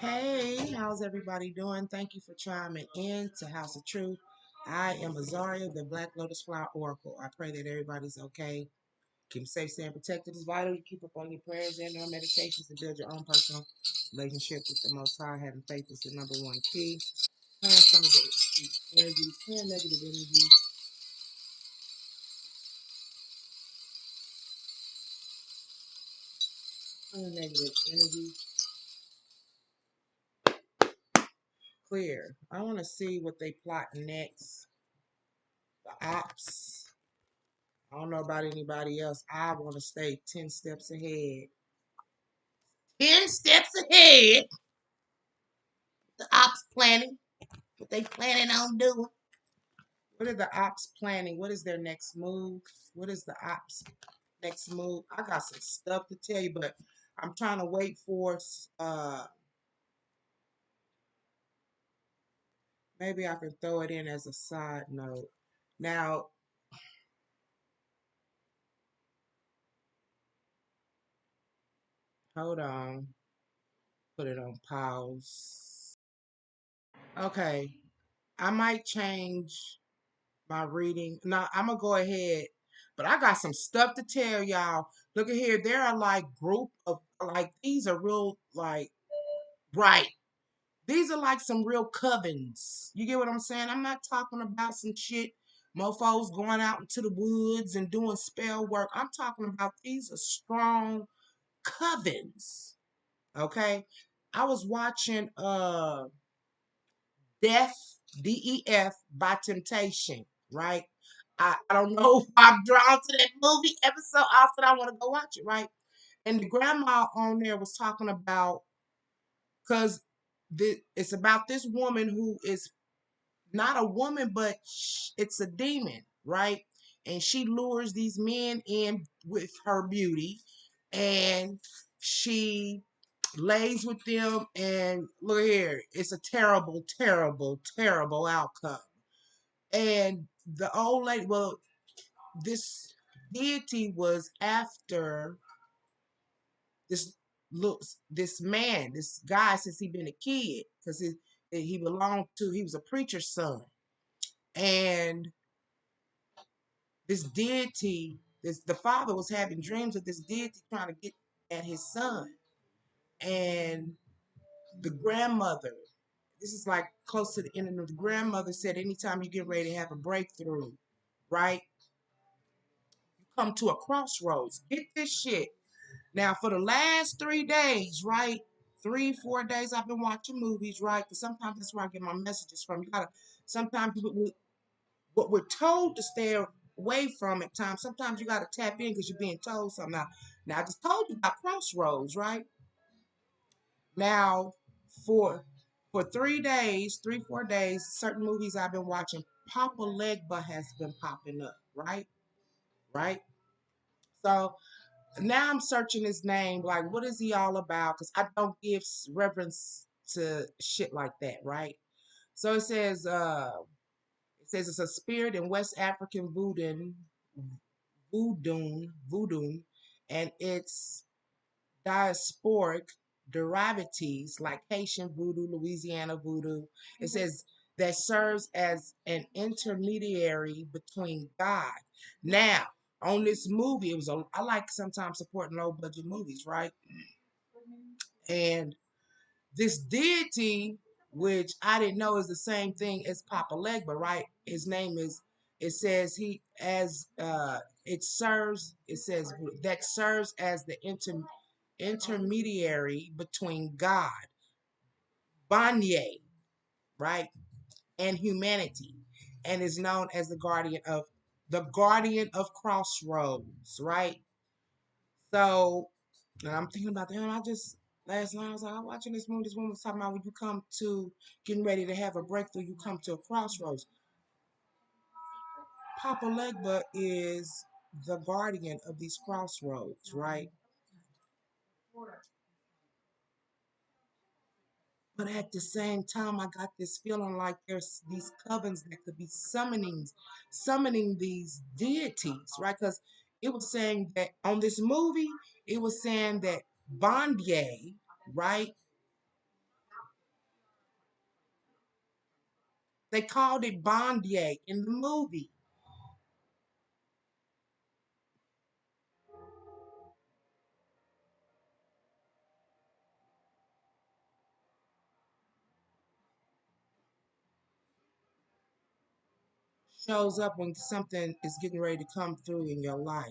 Hey, how's everybody doing? Thank you for chiming in to House of Truth. I am Azaria, the Black Lotus Flower Oracle. I pray that everybody's okay. Keep safe, stay protected is vital. You keep up on your prayers and your meditations to build your own personal relationship with the Most High. Having faith is the number one key. Clearing some of the energies, clearing negative energies, clearing negative energies, clear. I want to see what they plot next. The ops. I don't know about anybody else. I want to stay 10 steps ahead. 10 steps ahead. The ops planning. What they planning on doing. What are the ops planning? What is their next move? What is the ops next move? I got some stuff to tell you, but I'm trying to wait for maybe I can throw it in as a side note. Now, hold on. Put it on pause. Okay. I might change my reading. Now I'm gonna go ahead, but I got some stuff to tell y'all. Look at here. There are like group of like these are real like right. These are like some real covens. You get what I'm saying? I'm not talking about some shit mofos going out into the woods and doing spell work. I'm talking about these are strong covens. Okay. I was watching Death, DEF by Temptation, right? I don't know if I'm drawn to that movie ever so often. I want to go watch it, right? And the grandma on there was talking about, because it's about this woman who is not a woman, but it's a demon, right? And she lures these men in with her beauty, and she lays with them. And look here, it's a terrible, terrible, terrible outcome. And the old lady, well, this deity was after this looks this man, this guy since he been a kid, because he was a preacher's son. And this deity, the father was having dreams of this deity trying to get at his son. And the grandmother, this is like close to the end of the grandmother said, anytime you get ready to have a breakthrough, right? You come to a crossroads. Get this shit. Now, for the last 3 days, right? 3, 4 days, I've been watching movies, right? Because sometimes that's where I get my messages from. You gotta, sometimes what we're told to stay away from at times, sometimes you gotta tap in because you're being told something. Now, I just told you about crossroads, right? Now, for 3 days, 3, 4 days, certain movies I've been watching, Papa Legba has been popping up, right? Right? So now I'm searching his name, like what is he all about? Because I don't give reverence to shit like that, right? So it says it's a spirit in West African voodoo, and it's diasporic derivatives like Haitian voodoo, Louisiana voodoo. It says that serves as an intermediary between God. Now, on this movie, I like sometimes supporting low budget movies, right? And this deity, which I didn't know is the same thing as Papa Legba, right? His name is. It says he as it says that serves as the intermediary between God, bondye, right, and humanity, and is known as the guardian of crossroads, right? So, and I'm thinking about that. I just last night I was like, I'm watching this movie. This woman was talking about when you come to getting ready to have a breakthrough, you come to a crossroads. Papa Legba is the guardian of these crossroads, right? But at the same time, I got this feeling like there's these covens that could be summoning these deities, right? Because it was saying that on this movie, it was saying that Bondye, right, They called it bondye in the movie. Shows up when something is getting ready to come through in your life.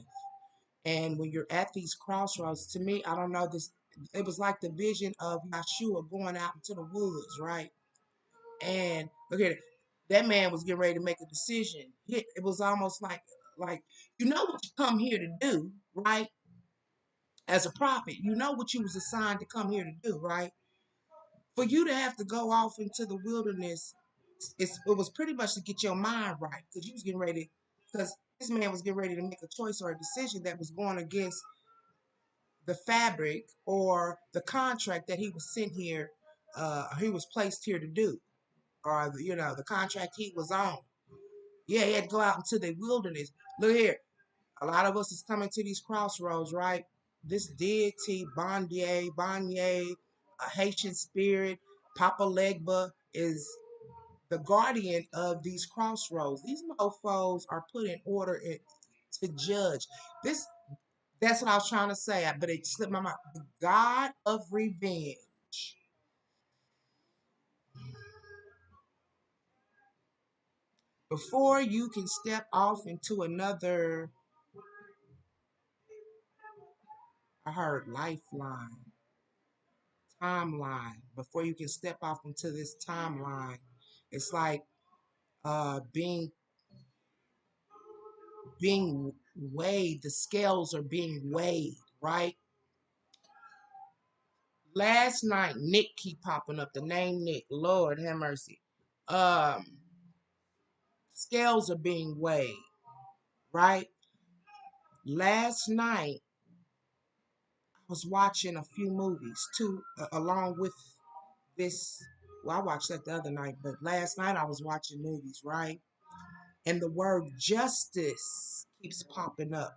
And when you're at these crossroads, to me, I don't know this. It was like the vision of Yeshua going out into the woods, right? And look at it. That man was getting ready to make a decision. It was almost like you know what you come here to do, right? As a prophet, you know what you was assigned to come here to do, right? For you to have to go off into the wilderness, it was pretty much to get your mind right because you was getting ready because this man was getting ready to make a choice or a decision that was going against the fabric or the contract that he was sent here, he was placed here to do, or the contract he was on. Yeah, he had to go out into the wilderness. Look here, a lot of us is coming to these crossroads, right? This deity, Bondye, a Haitian spirit, Papa Legba is the guardian of these crossroads. These mofos are put in order to judge. This That's what I was trying to say, but it slipped my mind. The God of revenge. Before you can step off into another, I heard lifeline, timeline. Before you can step off into this timeline, it's like being weighed. The scales are being weighed, right? Last night, Nick keep popping up. The name Nick. Lord have mercy. Um, Scales are being weighed, right? Last night, I was watching a few movies too, along with this. Well, I watched that the other night, but last night I was watching movies, right? And the word justice keeps popping up.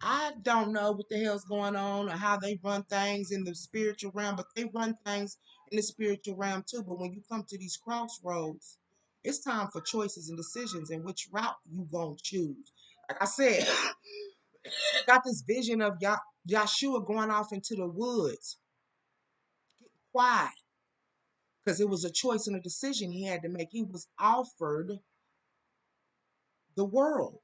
I don't know what the hell's going on or how they run things in the spiritual realm, but they run things in the spiritual realm too. But when you come to these crossroads, it's time for choices and decisions and which route you gonna choose. Like I said, I got this vision of Yahshua going off into the woods. Why? Because it was a choice and a decision he had to make. He was offered the world.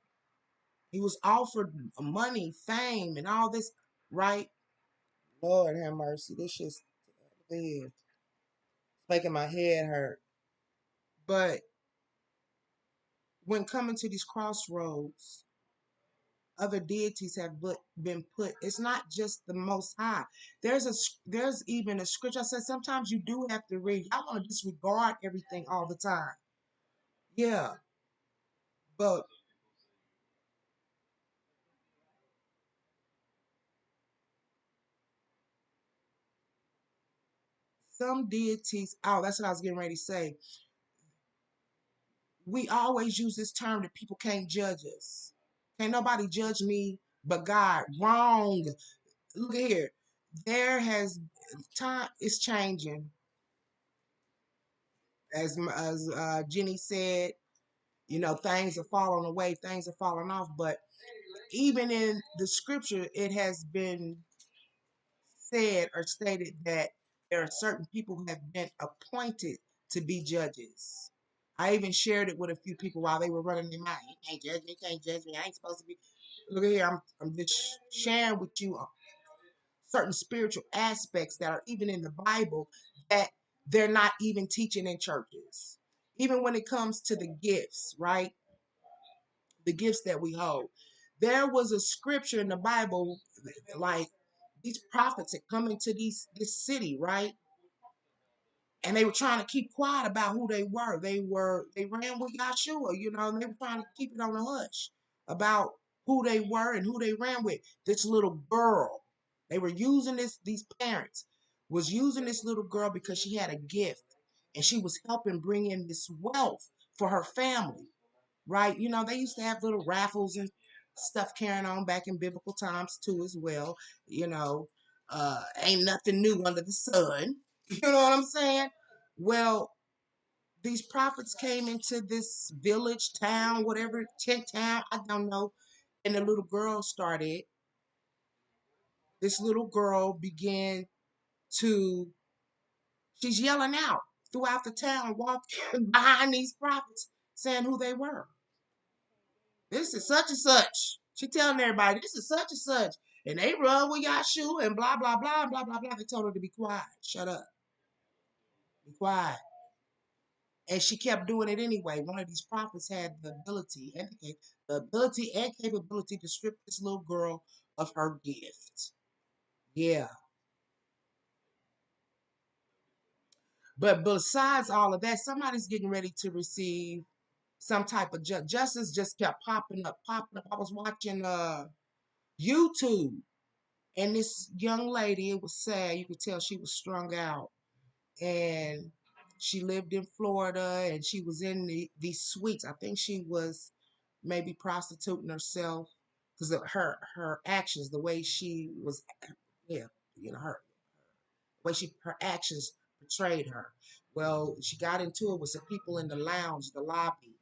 He was offered money, fame, and all this, right? Lord have mercy. This shit's bad. Making my head hurt. But when coming to these crossroads, other deities have been put. It's not just the Most High. There's even a scripture. I said sometimes you do have to read. I want to disregard everything all the time. Yeah, but some deities. Oh, that's what I was getting ready to say. We always use this term that people can't judge us. Can't nobody judge me but God. Wrong. Look here. There has time is changing, as Jenny said. Things are falling away, things are falling off. But even in the scripture, it has been said or stated that there are certain people who have been appointed to be judges. I even shared it with a few people while they were running their mouth. You can't judge me, you can't judge me. I ain't supposed to be. Look here, I'm just sharing with you certain spiritual aspects that are even in the Bible that they're not even teaching in churches. Even when it comes to the gifts, right? The gifts that we hold. There was a scripture in the Bible, like these prophets had come into this city, right? And they were trying to keep quiet about who they were. They ran with Yahshua, and they were trying to keep it on the hush about who they were and who they ran with. This little girl. They were using these parents was using this little girl because she had a gift and she was helping bring in this wealth for her family, right? They used to have little raffles and stuff carrying on back in biblical times too as well. You know, ain't nothing new under the sun. You know what I'm saying? Well, these prophets came into this village, town, whatever, tent town, I don't know. And the little girl started, this little girl began to, she's yelling out throughout the town, walking behind these prophets, saying who they were. This is such and such. She telling everybody, this is such and such. And they run with Yahshua and blah, blah, blah, blah, blah, blah. They told her to be quiet. Shut up. Be quiet. And she kept doing it anyway. One of these prophets had the ability and capability to strip this little girl of her gift. Yeah. But besides all of that, somebody's getting ready to receive some type of justice. Just kept popping up, popping up. I was watching YouTube, and this young lady, it was sad. You could tell she was strung out, and she lived in Florida, and she was in these suites. I think she was maybe prostituting herself because of her actions, the way she was, yeah, her way her actions portrayed her. Well, she got into it with some people in the lounge, the lobby,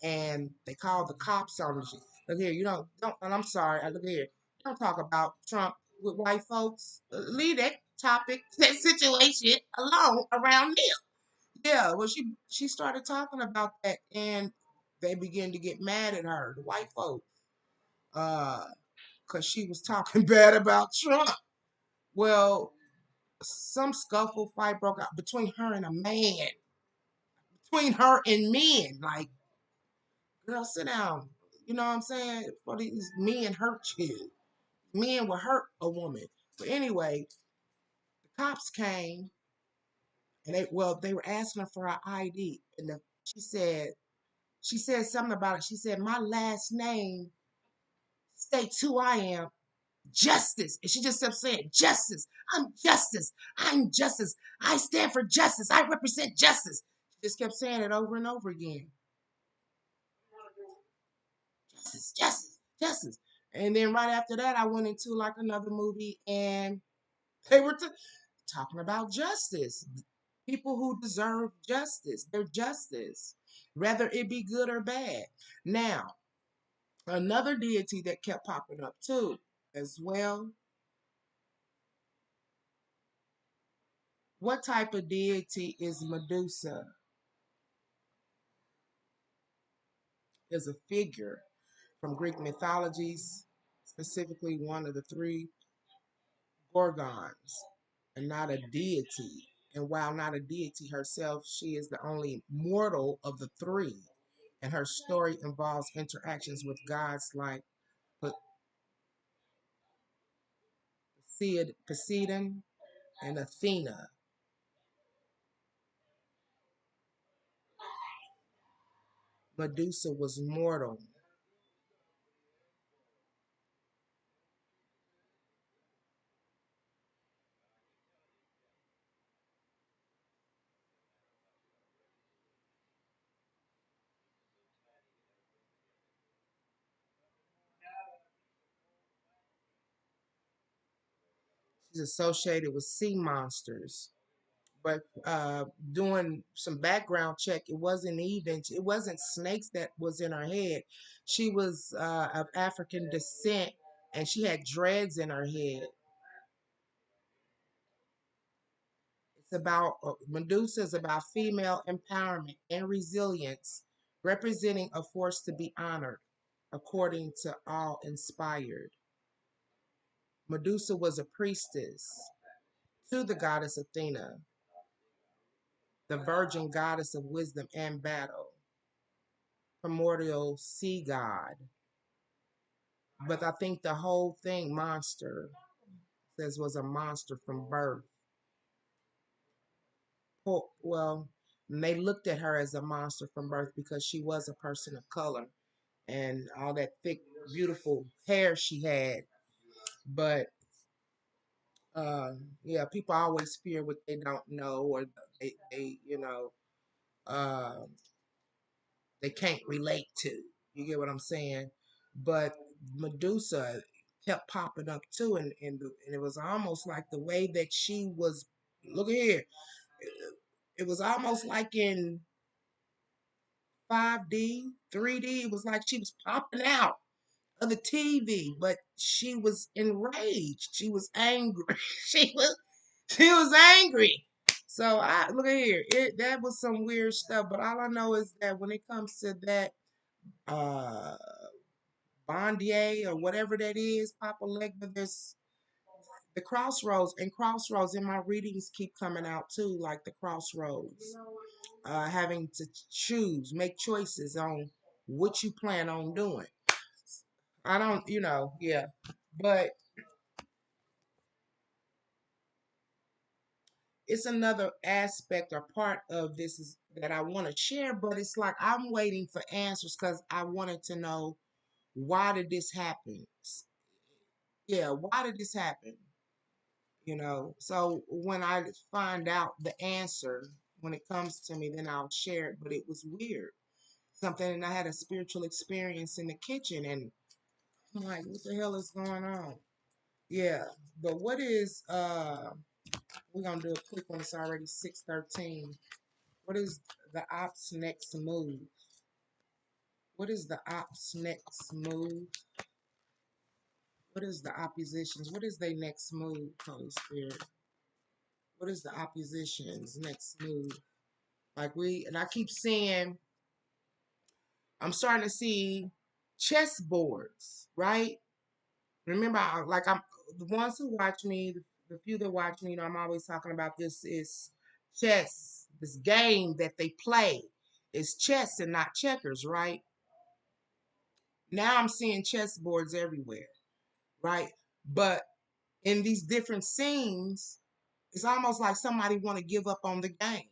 and they called the cops on her. Look here, you don't. And I'm sorry. Look here, don't talk about Trump with white folks. Leave that topic, that situation alone around them. Yeah, well, she started talking about that, and they began to get mad at her, the white folks, uh, because she was talking bad about Trump. Well, some scuffle fight broke out between her and a man, between her and men. Like, girl, sit down. You know what I'm saying? For these men hurt you. Men will hurt a woman. But anyway, the cops came, and they were asking her for her ID, and she said something about it. She said, my last name states who I am, Justice. And she just kept saying, Justice. I'm Justice. I'm Justice. I stand for justice. I represent justice. She just kept saying it over and over again. Justice, justice, justice. And then right after that, I went into like another movie, and they were talking about justice. People who deserve justice, their justice, whether it be good or bad. Now, another deity that kept popping up too, as well. What type of deity is Medusa? Is a figure from Greek mythologies, specifically one of the three gorgons, and not a deity. And while not a deity herself, she is the only mortal of the three. And her story involves interactions with gods like Poseidon and Athena. Medusa was mortal. She's associated with sea monsters. But doing some background check, it wasn't snakes that was in her head. She was of African descent, and she had dreads in her head. It's about Medusa is about female empowerment and resilience, representing a force to be honored, according to All Inspired. Medusa was a priestess to the goddess Athena, the virgin goddess of wisdom and battle, primordial sea god. But I think the whole thing, monster, says was a monster from birth. Well, they looked at her as a monster from birth because she was a person of color and all that thick, beautiful hair she had. But yeah, people always fear what they don't know, or uh, they can't relate to. You get what I'm saying? But Medusa kept popping up too, and it was almost like the way that she was. Look here, it was almost like in 5D, 3D. It was like she was popping out of the TV, but she was enraged. She was angry. she was she was angry. So I look at here. That was some weird stuff. But all I know is that when it comes to that uh bondye or whatever that is, Papa Legba, there's the crossroads, and crossroads in my readings keep coming out too, like the crossroads. Having to choose, make choices on what you plan on doing. I don't, yeah. But it's another aspect or part of this is that I want to share, but it's like I'm waiting for answers because I wanted to know, why did this happen? Yeah, why did this happen? So when I find out the answer, when it comes to me, then I'll share it. But it was weird. Something, and I had a spiritual experience in the kitchen, and I'm like, what the hell is going on? Yeah. But what is we're gonna do a quick one, it's already 6:13. What is the ops next move? What is the ops next move? What is the oppositions? What is their next move, Holy Spirit? What is the opposition's next move? And I keep saying, I'm starting to see chessboards, right? Remember, I'm the ones who watch me, the few that watch me, I'm always talking about this is chess, this game that they play is chess and not checkers, right? Now I'm seeing chessboards everywhere, right? But in these different scenes, it's almost like somebody want to give up on the game.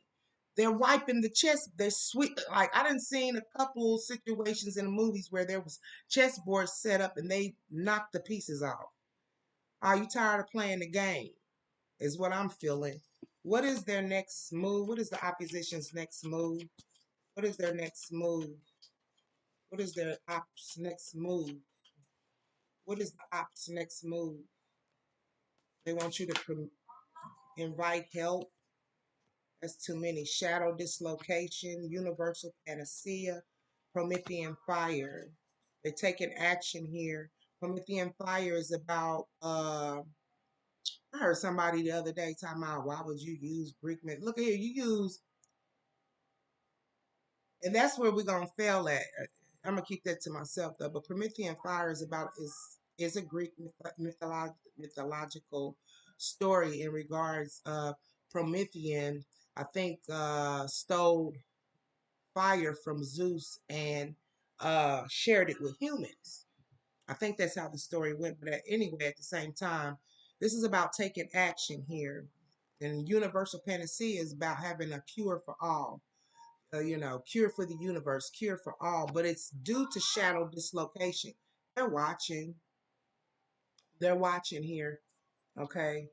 They're wiping the chess. They're sweet. Like I done seen a couple situations in the movies where there was chessboards set up and they knocked the pieces off. Are you tired of playing the game? Is what I'm feeling. What is their next move? What is the opposition's next move? What is their next move? What is their ops next move? What is the ops next move? They want you to invite help. That's too many. Shadow dislocation, universal panacea, Promethean fire. They're taking action here. Promethean fire is about I heard somebody the other day talking about, why would you use Greek myth? Look here, you use, and that's where we're gonna fail at. I'm gonna keep that to myself though. But Promethean fire is a Greek mythological story in regards Promethean. I think stole fire from Zeus and shared it with humans. I think that's how the story went. But anyway, at the same time, this is about taking action here. And universal panacea is about having a cure for all. Cure for the universe, cure for all. But it's due to shadow dislocation. They're watching. They're watching here. Okay.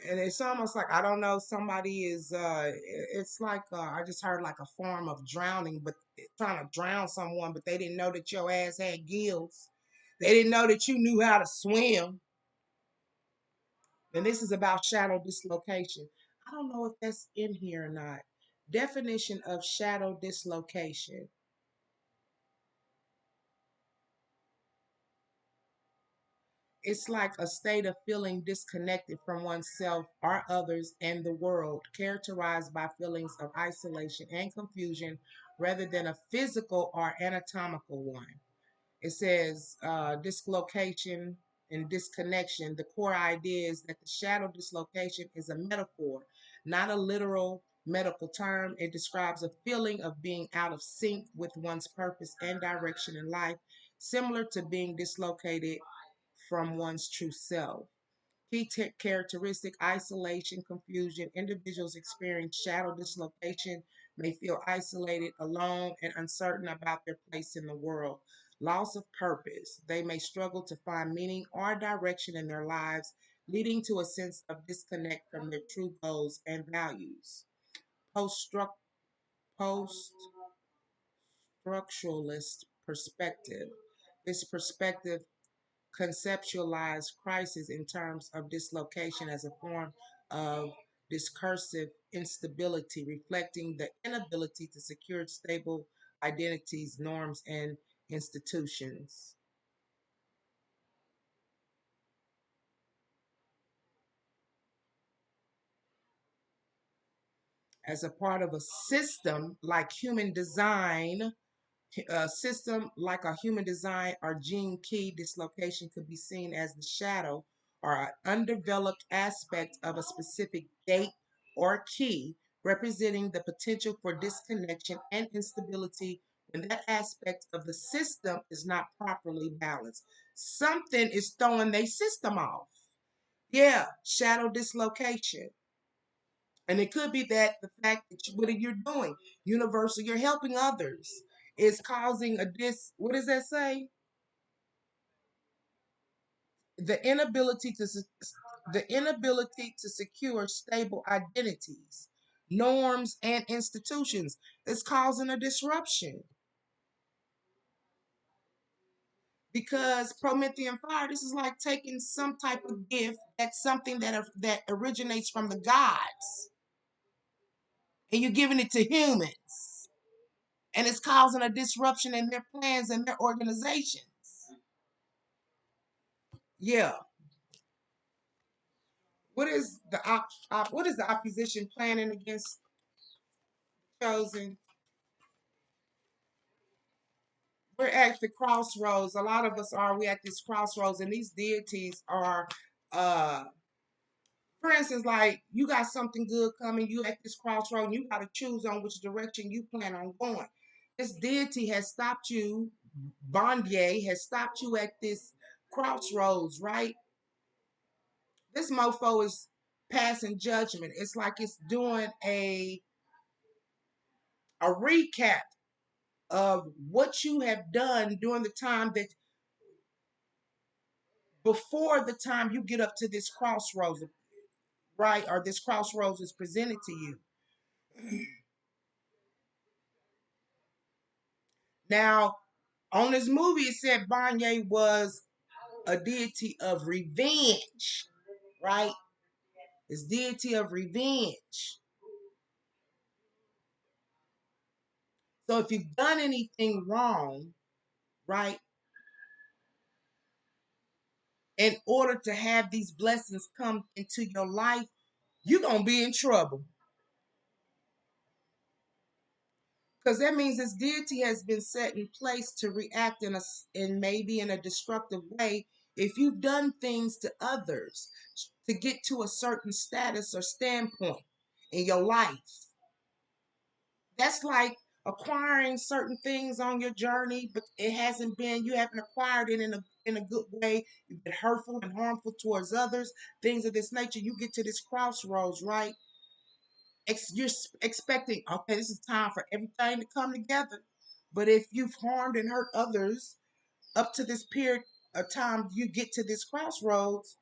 And it's almost like, I don't know, somebody is it's like I just heard like a form of drowning, but trying to drown someone, but they didn't know that your ass had gills. They didn't know that you knew how to swim. And this is about shadow dislocation. I don't know if that's in here or not. Definition of shadow dislocation. It's like a state of feeling disconnected from oneself or others and the world, characterized by feelings of isolation and confusion rather than a physical or anatomical one. It says dislocation and disconnection. The core idea is that the shadow dislocation is a metaphor, not a literal medical term. It describes a feeling of being out of sync with one's purpose and direction in life, similar to being dislocated from one's true self. Key characteristic: isolation, confusion. Individuals experience shadow dislocation, may feel isolated, alone, and uncertain about their place in the world. Loss of purpose. They may struggle to find meaning or direction in their lives, leading to a sense of disconnect from their true goals and values. Post structuralist perspective. This perspective conceptualize crisis in terms of dislocation as a form of discursive instability, reflecting the inability to secure stable identities, norms, and institutions. As a part of a system like human design, a system like a human design or gene key dislocation could be seen as the shadow or an undeveloped aspect of a specific gate or key, representing the potential for disconnection and instability when that aspect of the system is not properly balanced. Something is throwing their system off. Yeah, shadow dislocation. And it could be that the fact that what you're doing, universal, you're helping others, is causing a what does that say? The inability to the inability to secure stable identities, norms, and institutions is causing a disruption. Because Promethean fire, this is like taking some type of gift that's something that originates from the gods, and you're giving it to humans, and it's causing a disruption in their plans and their organizations. Yeah. What is the opposition planning against chosen? We're at the crossroads. A lot of us are. We at this crossroads, and these deities are, uh, for instance, like you got something good coming. You at this crossroad, and you got to choose on which direction you plan on going. This deity has stopped you. Bondye has stopped you at this crossroads, right? This mofo is passing judgment. It's like it's doing a recap of what you have done during the time that before the time you get up to this crossroads, right? Or this crossroads is presented to you. Now, on this movie, it said Banye was a deity of revenge, right? It's deity of revenge. So if you've done anything wrong, right, in order to have these blessings come into your life, you're going to be in trouble. Because that means this deity has been set in place to react in maybe in a destructive way if you've done things to others to get to a certain status or standpoint in your life. That's like acquiring certain things on your journey, but it hasn't been, you haven't acquired it in a good way. You've been hurtful and harmful towards others, things of this nature. You get to this crossroads, right? You're expecting, okay, this is time for everything to come together. But if you've harmed and hurt others up to this period of time, you get to this crossroads,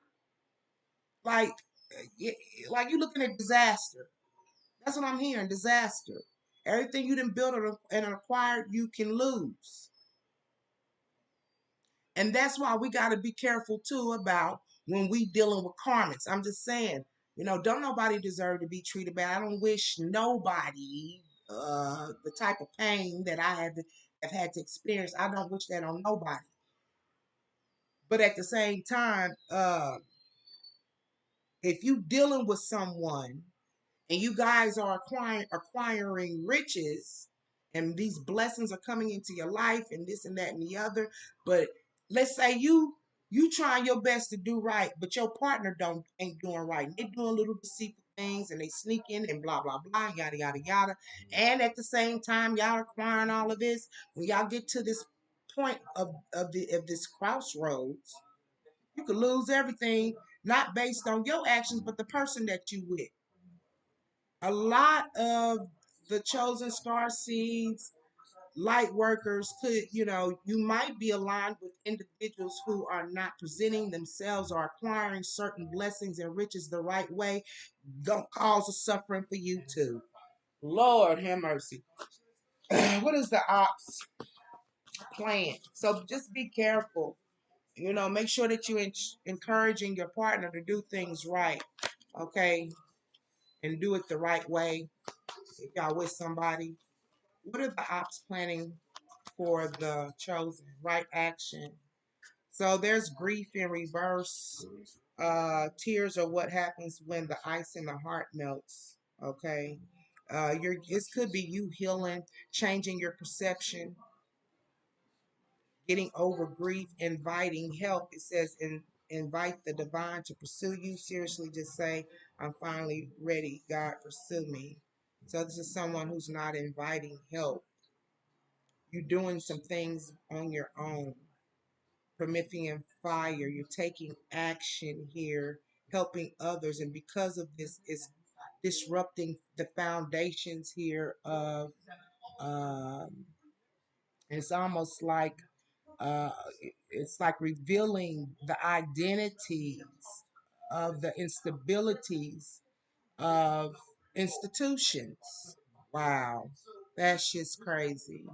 like, like you're looking at disaster. That's what I'm hearing, disaster. Everything you didn't build and acquired, you can lose. And that's why we got to be careful too about when we dealing with karmics. I'm just saying, don't nobody deserve to be treated bad. I don't wish nobody the type of pain that I have had to experience. I don't wish that on nobody. But at the same time, if you dealing with someone and you guys are acquiring riches and these blessings are coming into your life and this and that and the other, but let's say you trying your best to do right, but your partner don't ain't doing right. They're doing little deceitful things and they sneak in and blah blah blah, yada yada yada. And at the same time y'all acquiring all of this, when y'all get to this point of this crossroads, you could lose everything, not based on your actions but the person that you with. A lot of the chosen star seeds, light workers could, you might be aligned with individuals who are not presenting themselves or acquiring certain blessings and riches the right way, don't cause a suffering for you too. Lord have mercy. What is the ops plan? So just be careful. Make sure that you encouraging your partner to do things right. Okay. and do it the right way. If y'all with somebody, what are the ops planning for the chosen? Right action. So there's grief in reverse. Tears are what happens when the ice in the heart melts. Okay. This could be you healing, changing your perception, getting over grief, inviting help. It says invite the divine to pursue you. Seriously, just say, I'm finally ready. God, pursue me. So this is someone who's not inviting help. You're doing some things on your own. Promethean fire. You're taking action here, helping others. And because of this, it's disrupting the foundations here of, um, it's almost like, uh, it's like revealing the identities of the instabilities of institutions. Wow, that's just crazy.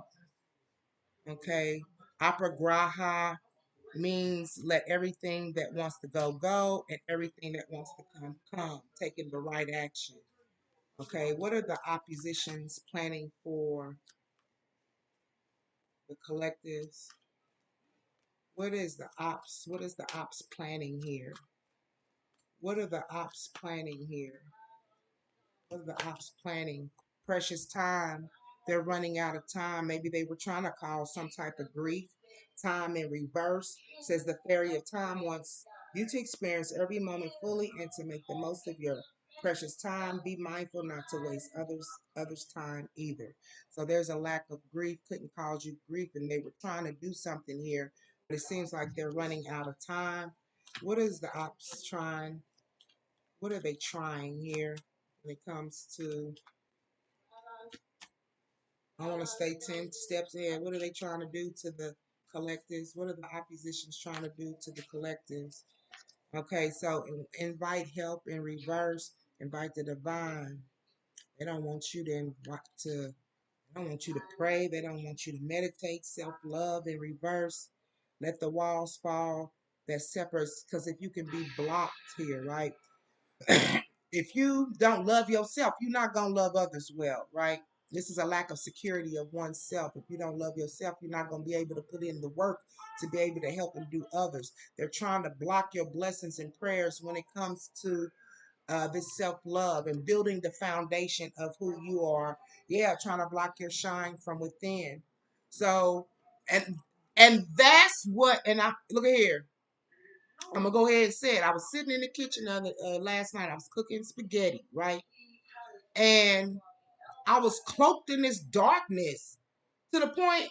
Okay, aparagraha means let everything that wants to go go and everything that wants to come come, taking the right action. Okay, what are the oppositions planning for the collectives? What is the ops planning here? What are the ops planning here? What are the ops planning? Precious time. They're running out of time. Maybe they were trying to cause some type of grief. Time in reverse says the fairy of time wants you to experience every moment fully and to make the most of your precious time. Be mindful not to waste others' time either. So there's a lack of grief, couldn't cause you grief, and they were trying to do something here, but it seems like they're running out of time. What is the ops trying? What are they trying here when it comes to, I want to stay 10 steps ahead. What are they trying to do to the collectives? What are the oppositions trying to do to the collectives? Okay, so invite help in reverse, invite the divine. They don't want you they don't want you to pray. They don't want you to meditate, self-love in reverse. Let the walls fall that separates, because if you can be blocked here, right? If you don't love yourself, you're not going to love others well, right? This is a lack of security of oneself. If you don't love yourself, you're not going to be able to put in the work to be able to help and do others. They're trying to block your blessings and prayers when it comes to this self-love and building the foundation of who you are. Yeah, trying to block your shine from within. So, and and that's what, and I look at here. I'm gonna go ahead and say it. I was sitting in the kitchen last night. I was cooking spaghetti, right? And I was cloaked in this darkness to the point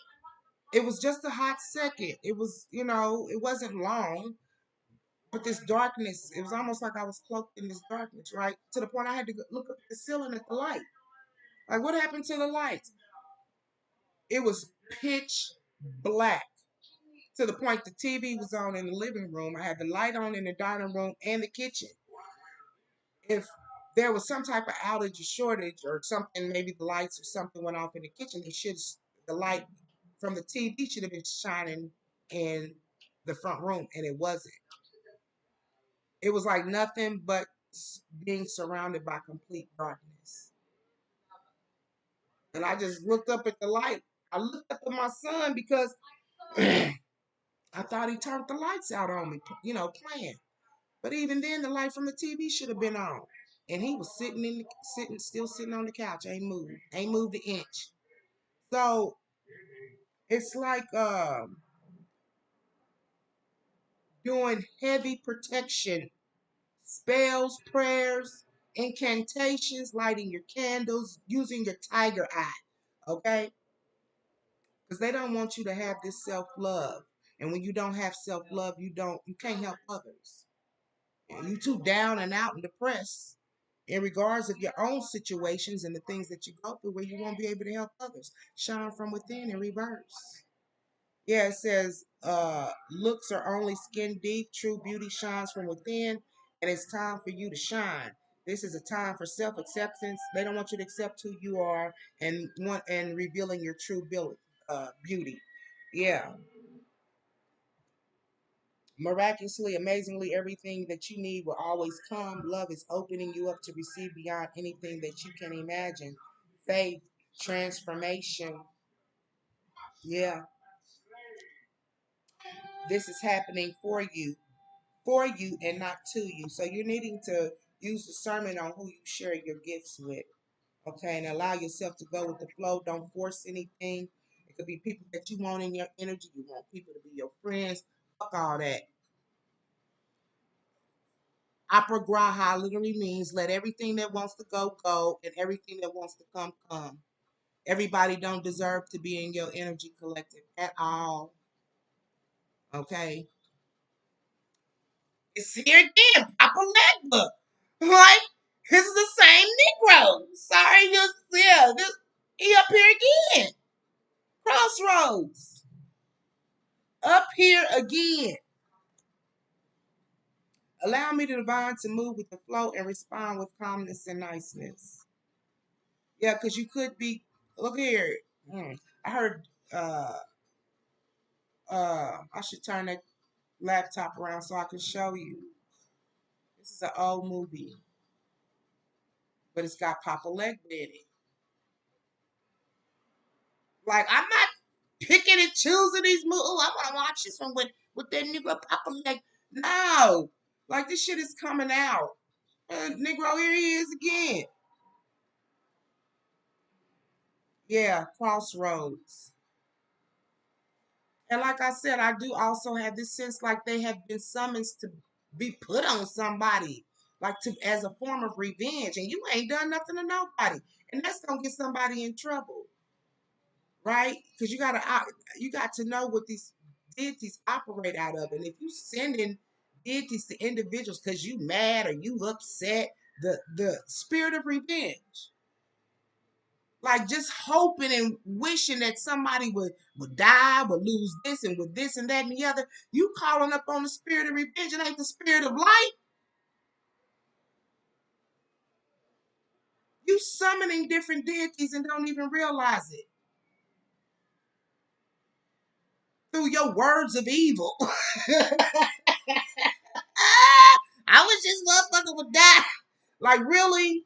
it was just a hot second. It was, it wasn't long, but this darkness, it was almost like I was cloaked in this darkness, right? To the point I had to look up at the ceiling at the light. Like, what happened to the lights? It was pitch black to the point the TV was on in the living room. I had the light on in the dining room and the kitchen. If there was some type of outage or shortage or something, maybe the lights or something went off in the kitchen, the light from the TV should have been shining in the front room, and it wasn't. It was like nothing but being surrounded by complete darkness. And I just looked up at the light. I looked up at my son because I thought he turned the lights out on me, playing. But even then, the light from the TV should have been on. And he was still sitting on the couch, ain't moved an inch. So it's like doing heavy protection, spells, prayers, incantations, lighting your candles, using your tiger eye, okay? Because they don't want you to have this self-love. And when you don't have self-love, you can't help others. And you too down and out and depressed in regards of your own situations and the things that you go through where you won't be able to help others. Shine from within in reverse. Yeah, it says, looks are only skin deep. True beauty shines from within, and it's time for you to shine. This is a time for self-acceptance. They don't want you to accept who you are and revealing your true beauty. Yeah, Miraculously, amazingly, everything that you need will always come. Love is opening you up to receive beyond anything that you can imagine. Faith, transformation. Yeah, this is happening for you and not to you. So you're needing to use discernment on who you share your gifts with. Okay, and allow yourself to go with the flow. Don't force anything. It could be people that you want in your energy. You want people to be your friends. Fuck all that. Apragraha literally means let everything that wants to go go and everything that wants to come come. Everybody don't deserve to be in your energy collective at all. Okay, it's here again, Papa Legba. Like this is the same Negro. Sorry, just yeah, this he up here again. Crossroads up here again. Allow me the divine to move with the flow and respond with calmness and niceness. Yeah, because you could be. Look here. I heard. Uh, I should turn that laptop around so I can show you. This is an old movie, but it's got Papa Leg in it. Like I'm not picking and choosing these movies. Oh, I want to watch this one with that nigga Papa Leg. No, like this shit is coming out. Negro, here he is again. Yeah, Crossroads. And like I said, I do also have this sense like they have been summoned to be put on somebody, like to as a form of revenge, and you ain't done nothing to nobody, and that's gonna get somebody in trouble, right? Because you got to know what these deities operate out of, and if you sending deities to individuals because you mad or you upset, the spirit of revenge, like just hoping and wishing that somebody would die, would lose this and with this and that and the other. You calling up on the spirit of revenge. It ain't the spirit of light. You summoning different deities and don't even realize it through your words of evil. I wish this motherfucker would die. Like really,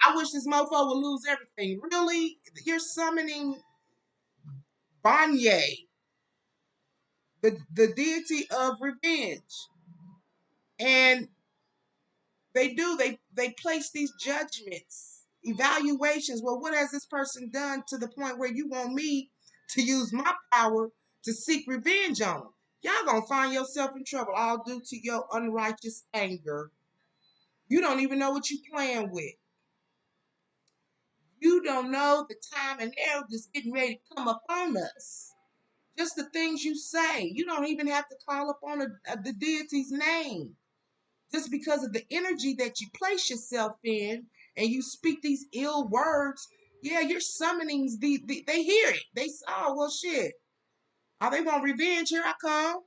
I wish this motherfucker would lose everything. Really, you're summoning bondye, the deity of revenge, and they place these judgments, evaluations. Well, what has this person done to the point where you want me to use my power to seek revenge on them? Y'all gonna find yourself in trouble all due to your unrighteous anger. You don't even know what you playing with. You don't know the time and arrow that's getting ready to come upon us. Just the things you say. You don't even have to call upon the deity's name. Just because of the energy that you place yourself in and you speak these ill words, yeah, you're summoning they hear it. They say, oh well shit. Oh, they want revenge, here I come.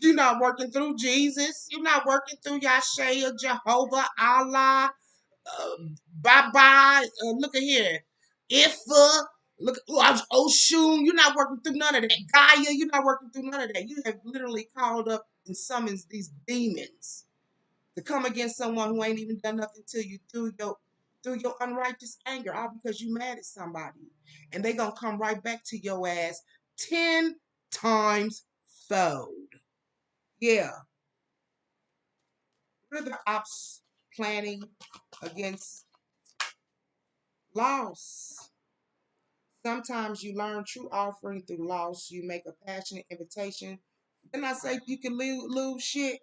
You're not working through Jesus. You're not working through Yahshua, Jehovah, Allah, uh, Bye-bye. Look at here. Ifa. Look, Oshun. You're not working through none of that. Gaia, you're not working through none of that. You have literally called up and summons these demons to come against someone who ain't even done nothing to you through your unrighteous anger, all because you mad at somebody. And they gonna come right back to your ass 10 times fold. Yeah. What are the ops planning against loss? Sometimes you learn true offering through loss. You make a passionate invitation. Then I say you can lose shit.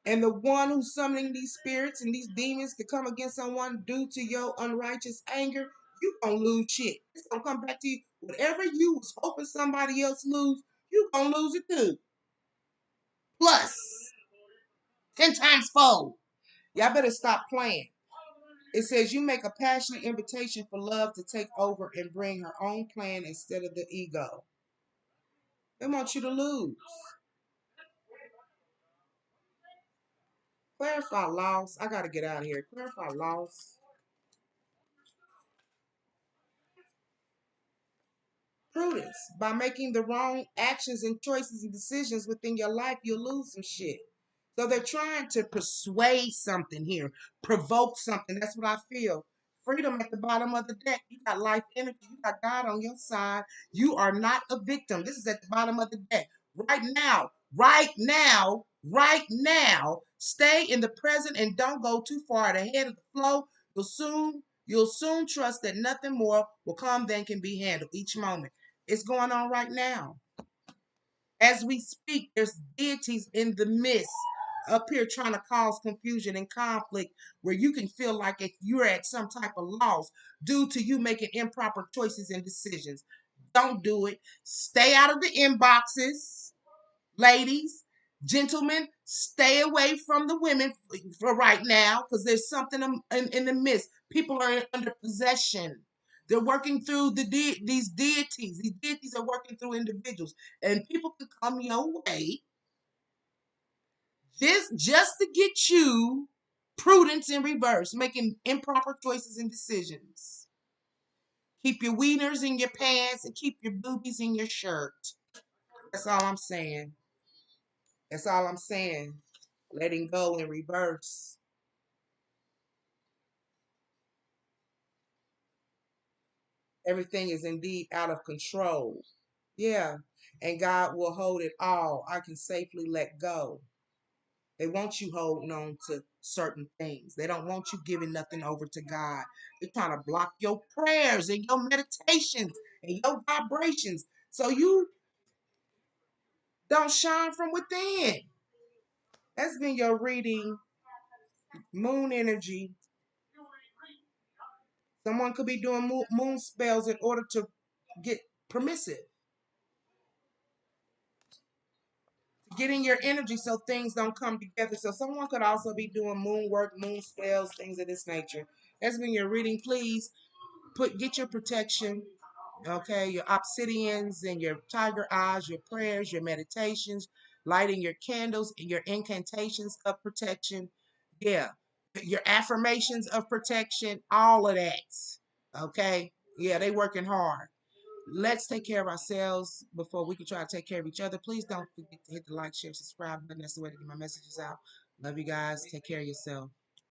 And the one who's summoning these spirits and these demons to come against someone due to your unrighteous anger, you gonna lose shit. It's gonna come back to you. Whatever you was hoping somebody else lose, you gonna lose it too. Plus, 10 times fold. Y'all better stop playing. It says you make a passionate invitation for love to take over and bring her own plan instead of the ego. They want you to lose. Clarify loss. I gotta get out of here. Clarify loss. Prudence. By making the wrong actions and choices and decisions within your life, you'll lose some shit. So they're trying to persuade something here, provoke something. That's what I feel. Freedom at the bottom of the deck. You got life energy. You got God on your side. You are not a victim. This is at the bottom of the deck. Right now, right now, right now. Stay in the present and don't go too far ahead of the flow. You'll soon trust that nothing more will come than can be handled each moment. It's going on right now. As we speak, there's deities in the midst up here trying to cause confusion and conflict where you can feel like if you're at some type of loss due to you making improper choices and decisions. Don't do it. Stay out of the inboxes, ladies. Gentlemen, stay away from the women for right now because there's something in the midst. People are under possession. They're working through these deities. These deities are working through individuals, and people can come your way just to get you prudence in reverse, making improper choices and decisions. Keep your wieners in your pants and keep your boobies in your shirt. That's all I'm saying. That's all I'm saying. Letting go in reverse. Everything is indeed out of control. Yeah. And God will hold it all. I can safely let go. They want you holding on to certain things. They don't want you giving nothing over to God. They're trying to block your prayers and your meditations and your vibrations so you don't shine from within. That's been your reading, moon energy. Someone could be doing moon spells in order to get permissive, getting your energy so things don't come together. So someone could also be doing moon work, moon spells, things of this nature. That's been your reading. Please get your protection. Okay, your obsidians and your tiger eyes, your prayers, your meditations, lighting your candles, and your incantations of protection. Yeah, your affirmations of protection, all of that. Okay, yeah, they working hard. Let's take care of ourselves before we can try to take care of each other. Please don't forget to hit the like, share, subscribe button. That's the way to get my messages out. Love you guys. Take care of yourself.